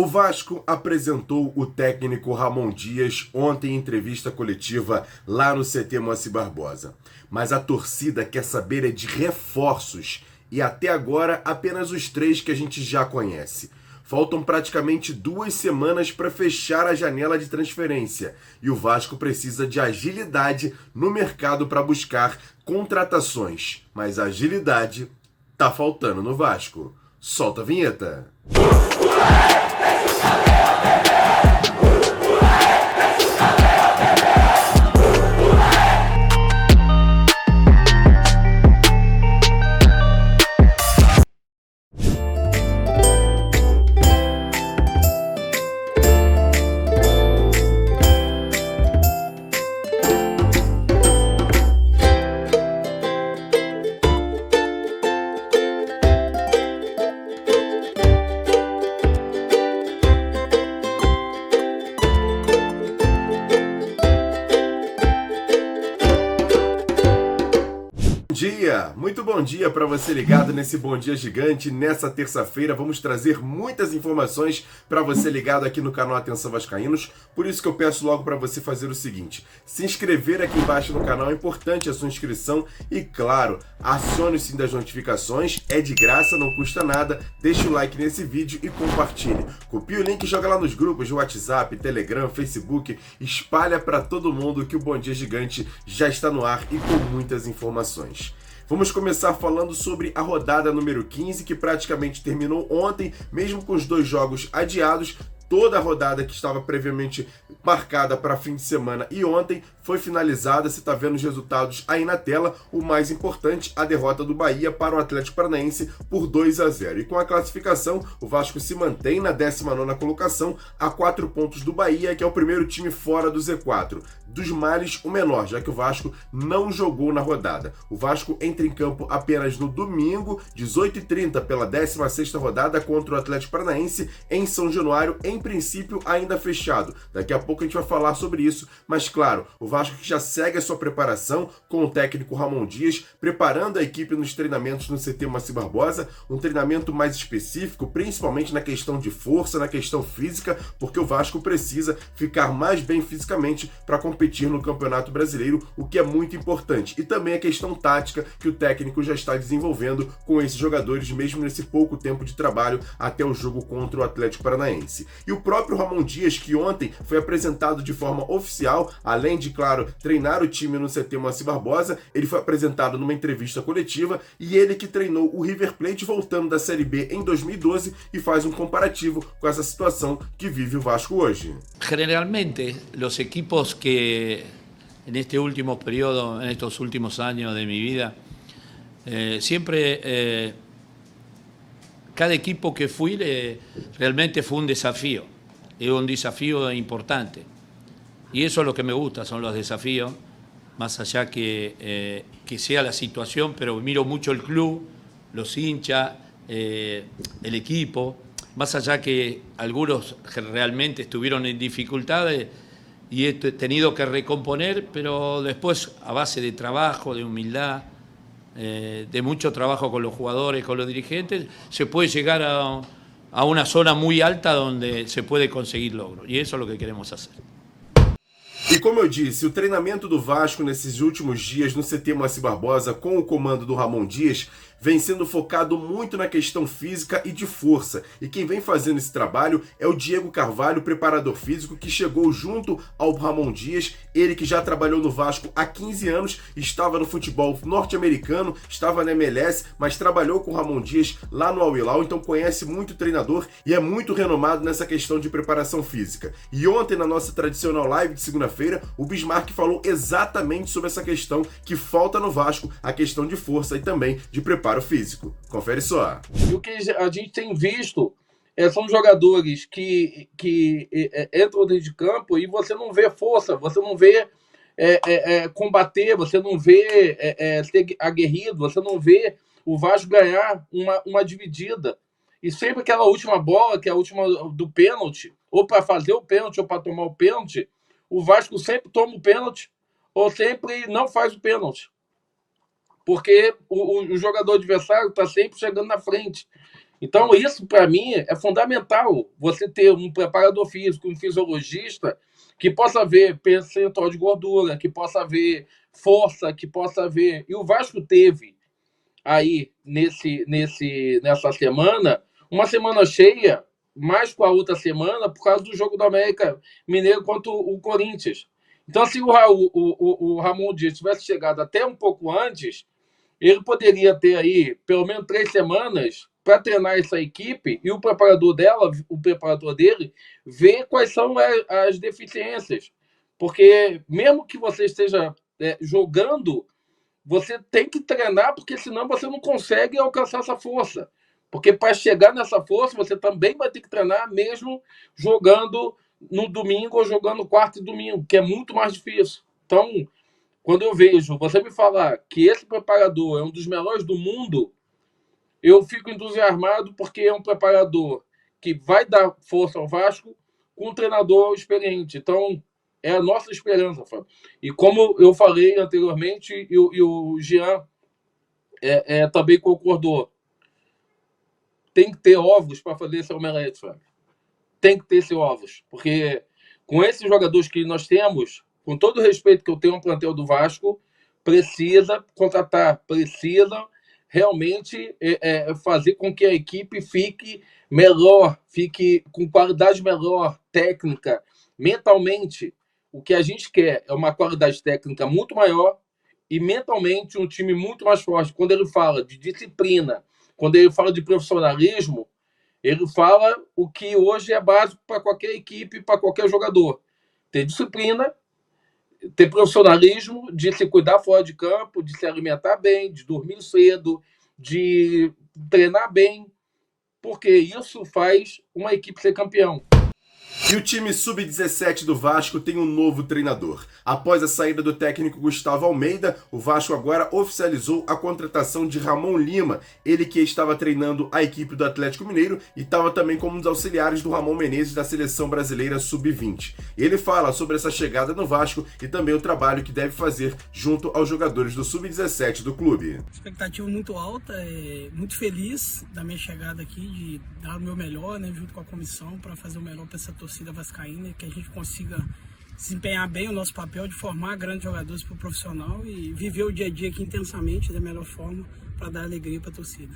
O Vasco apresentou o técnico Ramon Dias ontem em entrevista coletiva lá no CT Moacir Barbosa. Mas a torcida quer saber é de reforços e até agora apenas os 3 que a gente já conhece. Faltam praticamente 2 semanas para fechar a janela de transferência e o Vasco precisa de agilidade no mercado para buscar contratações. Mas a agilidade tá faltando no Vasco. Solta a vinheta. Muito bom dia para você ligado nesse Bom Dia Gigante. Nessa terça-feira vamos trazer muitas informações para você ligado aqui no canal Atenção Vascaínos. Por isso que eu peço logo para você fazer o seguinte: se inscrever aqui embaixo no canal, é importante a sua inscrição e, claro, acione o sininho das notificações, é de graça, não custa nada. Deixe o like nesse vídeo e compartilhe. Copie o link e joga lá nos grupos de WhatsApp, Telegram, Facebook, espalha para todo mundo que o Bom Dia Gigante já está no ar e com muitas informações. Vamos começar falando sobre a rodada número 15, que praticamente terminou ontem, mesmo com os 2 jogos adiados. Toda a rodada que estava previamente marcada para fim de semana e ontem foi finalizada. Você está vendo os resultados aí na tela. O mais importante, a derrota do Bahia para o Atlético Paranaense por 2-0. E com a classificação, o Vasco se mantém na 19ª colocação, a 4 pontos do Bahia, que é o primeiro time fora do Z4. Dos males, o menor, já que o Vasco não jogou na rodada. O Vasco entra em campo apenas no domingo, 18h30, pela 16ª rodada contra o Atlético Paranaense em São Januário, em princípio ainda fechado. Daqui a pouco a gente vai falar sobre isso, mas claro, o Vasco que já segue a sua preparação com o técnico Ramon Dias, preparando a equipe nos treinamentos no CT Moacir Barbosa, um treinamento mais específico, principalmente na questão de força, na questão física, porque o Vasco precisa ficar mais bem fisicamente para competir no Campeonato Brasileiro, o que é muito importante. E também a questão tática que o técnico já está desenvolvendo com esses jogadores, mesmo nesse pouco tempo de trabalho até o jogo contra o Atlético Paranaense. E o próprio Ramon Dias, que ontem foi apresentado de forma oficial, além de, claro, treinar o time no CT Moacir Barbosa, ele foi apresentado numa entrevista coletiva e ele que treinou o River Plate voltando da Série B em 2012 e faz um comparativo com essa situação que vive o Vasco hoje. Generalmente, los equipos que en este último periodo, en estos últimos años de mi vida, siempre cada equipo que fui realmente fue un desafío importante. Y eso es lo que me gusta, son los desafíos, más allá que sea la situación, pero miro mucho el club, los hinchas, el equipo, más allá que algunos realmente estuvieron en dificultades y he tenido que recomponer, pero después a base de trabajo, de humildad, de mucho trabajo con los jugadores, con los dirigentes, se puede llegar a una zona muy alta donde se puede conseguir logros. Y eso es lo que queremos hacer. E como eu disse, o treinamento do Vasco nesses últimos dias no CT Moacir Barbosa, com o comando do Ramon Dias, vem sendo focado muito na questão física e de força. E quem vem fazendo esse trabalho é o Diego Carvalho, preparador físico, que chegou junto ao Ramon Dias. Ele que já trabalhou no Vasco há 15 anos, estava no futebol norte-americano, estava na MLS, mas trabalhou com o Ramon Dias lá no Al Hilal, então conhece muito o treinador e é muito renomado nessa questão de preparação física. E ontem, na nossa tradicional live de segunda-feira, o Bismarck falou exatamente sobre essa questão que falta no Vasco, a questão de força e também de preparo físico. Confere só. E o que a gente tem visto são jogadores que entram dentro de campo e você não vê força, você não vê combater, você não vê ser aguerrido, você não vê o Vasco ganhar uma dividida. E sempre aquela última bola, que é a última do pênalti, ou para fazer o pênalti ou para tomar o pênalti, o Vasco sempre toma o pênalti ou sempre não faz o pênalti. Porque o jogador adversário está sempre chegando na frente. Então, isso, para mim, é fundamental. Você ter um preparador físico, um fisiologista, que possa ver percentual de gordura, que possa ver força, que possa ver. E o Vasco teve aí, nessa semana, uma semana cheia, mais com a outra semana, por causa do jogo do América Mineiro contra o Corinthians. Então, se o Ramon Dias tivesse chegado até um pouco antes, ele poderia ter aí pelo menos 3 semanas para treinar essa equipe e o preparador dele, ver quais são as deficiências. Porque mesmo que você esteja jogando, você tem que treinar, porque senão você não consegue alcançar essa força. Porque para chegar nessa força, você também vai ter que treinar mesmo jogando no domingo ou jogando quarta e domingo, que é muito mais difícil. Então, quando eu vejo você me falar que esse preparador é um dos melhores do mundo, eu fico entusiasmado, porque é um preparador que vai dar força ao Vasco com um treinador experiente. Então, é a nossa esperança, Fábio. E como eu falei anteriormente, e o Jean também concordou, tem que ter ovos para fazer esse omelete, Fábio. Tem que ter esses ovos, porque com esses jogadores que nós temos, com todo o respeito que eu tenho ao plantel do Vasco, precisa contratar, precisa realmente fazer com que a equipe fique melhor, fique com qualidade melhor, técnica, mentalmente. O que a gente quer é uma qualidade técnica muito maior e mentalmente um time muito mais forte. Quando ele fala de disciplina, quando ele fala de profissionalismo, ele fala o que hoje é básico para qualquer equipe, para qualquer jogador. Ter disciplina, ter profissionalismo, de se cuidar fora de campo, de se alimentar bem, de dormir cedo, de treinar bem, porque isso faz uma equipe ser campeão. E o time sub-17 do Vasco tem um novo treinador. Após a saída do técnico Gustavo Almeida, o Vasco agora oficializou a contratação de Ramon Lima, ele que estava treinando a equipe do Atlético Mineiro e estava também como um dos auxiliares do Ramon Menezes da Seleção Brasileira Sub-20. Ele fala sobre essa chegada no Vasco e também o trabalho que deve fazer junto aos jogadores do sub-17 do clube. Expectativa muito alta, muito feliz da minha chegada aqui, de dar o meu melhor, né, junto com a comissão, para fazer o melhor para essa torcida vascaína, que a gente consiga desempenhar bem o nosso papel de formar grandes jogadores para o profissional e viver o dia a dia aqui intensamente da melhor forma para dar alegria para a torcida.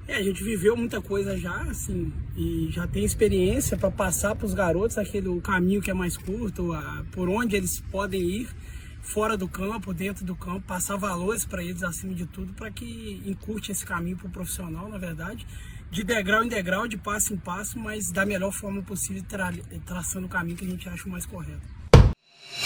A gente viveu muita coisa já, assim, e já tem experiência para passar para os garotos o caminho que é mais curto, por onde eles podem ir, fora do campo, dentro do campo, passar valores para eles acima de tudo, para que encurte esse caminho para o profissional, na verdade, de degrau em degrau, de passo em passo, mas da melhor forma possível, traçando o caminho que a gente acha o mais correto.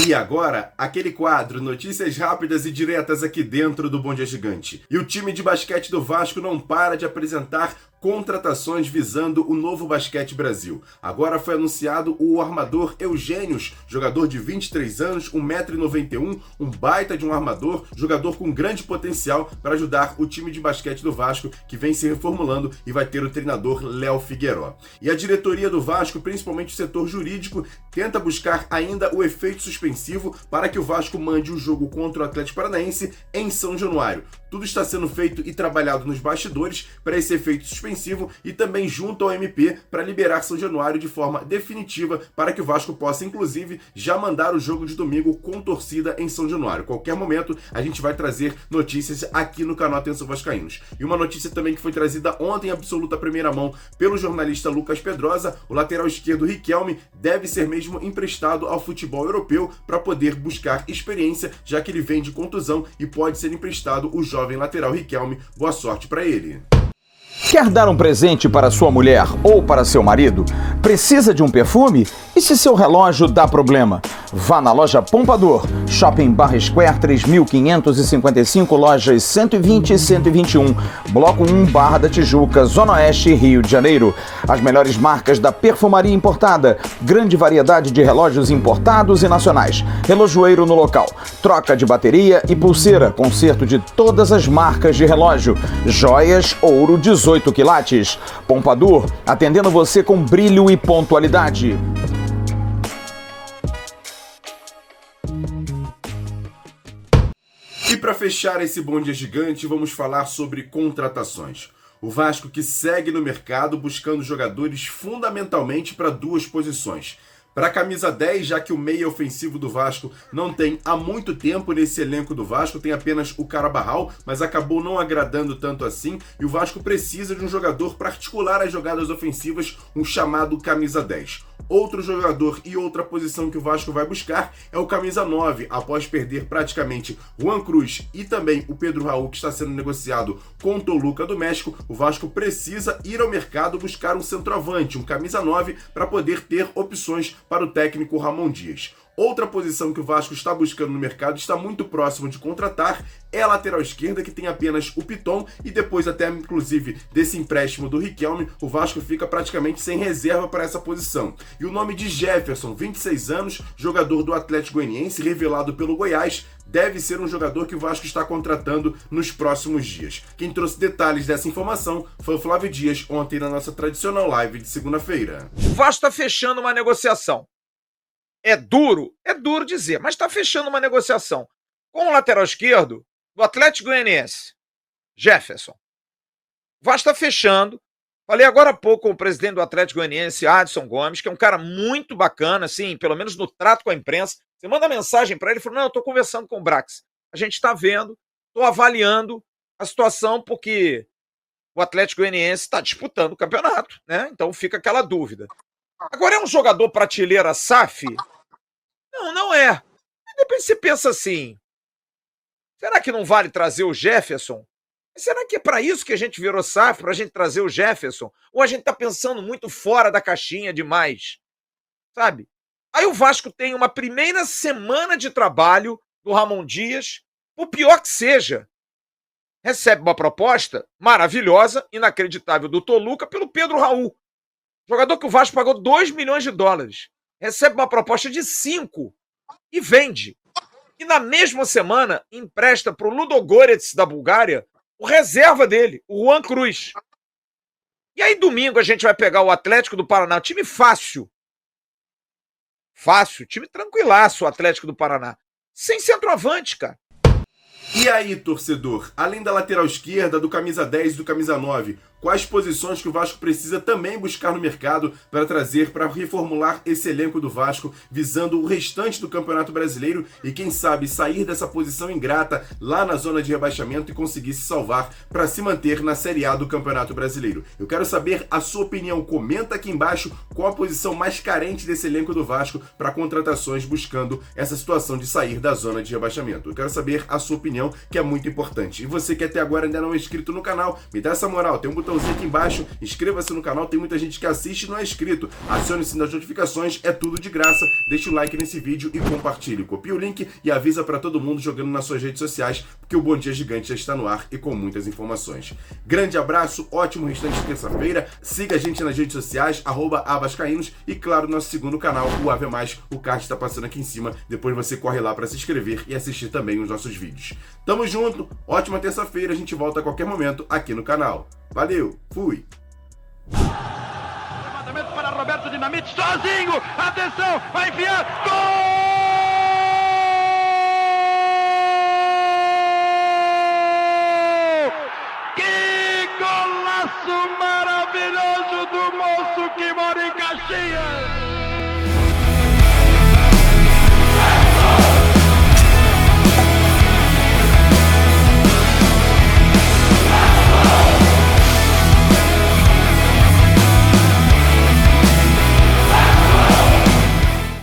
E agora, aquele quadro, notícias rápidas e diretas aqui dentro do Bom Dia Gigante. E o time de basquete do Vasco não para de apresentar contratações visando o Novo Basquete Brasil. Agora foi anunciado o armador Eugênios, jogador de 23 anos, 1,91 m, um baita de um armador, jogador com grande potencial para ajudar o time de basquete do Vasco, que vem se reformulando e vai ter o treinador Léo Figueiró. E a diretoria do Vasco, principalmente o setor jurídico, tenta buscar ainda o efeito suspensivo para que o Vasco mande o jogo contra o Atlético Paranaense em São Januário. Tudo está sendo feito e trabalhado nos bastidores para esse efeito suspensivo e também junto ao MP para liberar São Januário de forma definitiva para que o Vasco possa, inclusive, já mandar o jogo de domingo com torcida em São Januário. Qualquer momento a gente vai trazer notícias aqui no canal Atenção Vascaínos. E uma notícia também que foi trazida ontem em absoluta primeira mão pelo jornalista Lucas Pedrosa, o lateral esquerdo Riquelme deve ser mesmo emprestado ao futebol europeu para poder buscar experiência, já que ele vem de contusão e pode ser emprestado o jovem lateral Riquelme. Boa sorte para ele. Quer dar um presente para sua mulher ou para seu marido? Precisa de um perfume? E se seu relógio dá problema? Vá na loja Pompador, Shopping Barra Square 3555, lojas 120 e 121, Bloco 1, Barra da Tijuca, Zona Oeste, Rio de Janeiro. As melhores marcas da perfumaria importada, grande variedade de relógios importados e nacionais, relojoeiro no local, troca de bateria e pulseira, conserto de todas as marcas de relógio, joias, ouro 18 quilates. Pompador, atendendo você com brilho e pontualidade. E para fechar esse Bom Dia Gigante, vamos falar sobre contratações. O Vasco que segue no mercado buscando jogadores fundamentalmente para 2 posições. Para a camisa 10, já que o meia ofensivo do Vasco não tem há muito tempo nesse elenco do Vasco, tem apenas o Carabarral, mas acabou não agradando tanto assim, e o Vasco precisa de um jogador para articular as jogadas ofensivas, um chamado camisa 10. Outro jogador e outra posição que o Vasco vai buscar é o camisa 9, após perder praticamente Juan Cruz e também o Pedro Raul, que está sendo negociado com o Toluca do México. O Vasco precisa ir ao mercado buscar um centroavante, um camisa 9, para poder ter opções para o técnico Ramon Dias. Outra posição que o Vasco está buscando no mercado, está muito próximo de contratar, é a lateral esquerda, que tem apenas o Piton, e depois até inclusive desse empréstimo do Riquelme, o Vasco fica praticamente sem reserva para essa posição. E o nome de Jefferson, 26 anos, jogador do Atlético Goianiense, revelado pelo Goiás, deve ser um jogador que o Vasco está contratando nos próximos dias. Quem trouxe detalhes dessa informação foi o Flávio Dias, ontem na nossa tradicional live de segunda-feira. O Vasco está fechando uma negociação. É duro dizer, mas está fechando uma negociação com o lateral esquerdo do Atlético Goianiense, Jefferson. O Vasco está fechando. Falei agora há pouco com o presidente do Atlético Goianiense, Adson Gomes, que é um cara muito bacana, assim, pelo menos no trato com a imprensa. Você manda mensagem para ele e fala, não, eu estou conversando com o Brax. A gente está vendo, estou avaliando a situação, porque o Atlético Goianiense está disputando o campeonato, né? Então fica aquela dúvida. Agora, é um jogador prateleira SAF? Não, não é. E depois você pensa assim, será que não vale trazer o Jefferson? Será que é para isso que a gente virou SAF, para a gente trazer o Jefferson? Ou a gente está pensando muito fora da caixinha demais? Sabe? Aí o Vasco tem uma primeira semana de trabalho do Ramon Dias, o pior que seja. Recebe uma proposta maravilhosa, inacreditável, do Toluca pelo Pedro Raul. Jogador que o Vasco pagou 2 milhões de dólares. Recebe uma proposta de 5 e vende. E na mesma semana empresta para o Ludogorets da Bulgária o reserva dele, o Juan Cruz. E aí domingo a gente vai pegar o Atlético do Paraná, time fácil. Fácil, time tranquilaço, o Atlético do Paraná. Sem centroavante, cara. E aí, torcedor, além da lateral esquerda, do camisa 10 e do camisa 9, quais posições que o Vasco precisa também buscar no mercado para trazer, para reformular esse elenco do Vasco, visando o restante do Campeonato Brasileiro e, quem sabe, sair dessa posição ingrata lá na zona de rebaixamento e conseguir se salvar para se manter na Série A do Campeonato Brasileiro? Eu quero saber a sua opinião. Comenta aqui embaixo qual a posição mais carente desse elenco do Vasco para contratações buscando essa situação de sair da zona de rebaixamento. Eu quero saber a sua opinião, que é muito importante. E você que até agora ainda não é inscrito no canal, me dá essa moral, tem um botãozinho aqui embaixo, inscreva-se no canal, tem muita gente que assiste e não é inscrito. Acione o sininho das notificações, é tudo de graça. Deixa o like nesse vídeo e compartilhe. Copie o link e avisa para todo mundo jogando nas suas redes sociais, porque o Bom Dia Gigante já está no ar e com muitas informações. Grande abraço, ótimo restante de terça-feira. Siga a gente nas redes sociais, @avascaínos, e claro, nosso segundo canal, o Ave Mais, o card está passando aqui em cima. Depois você corre lá para se inscrever e assistir também os nossos vídeos. Tamo junto, ótima terça-feira, a gente volta a qualquer momento aqui no canal. Valeu, fui! Levantamento para Roberto Dinamite, sozinho, atenção, vai enfiar, gol! Que golaço maravilhoso do moço que mora em Caxias!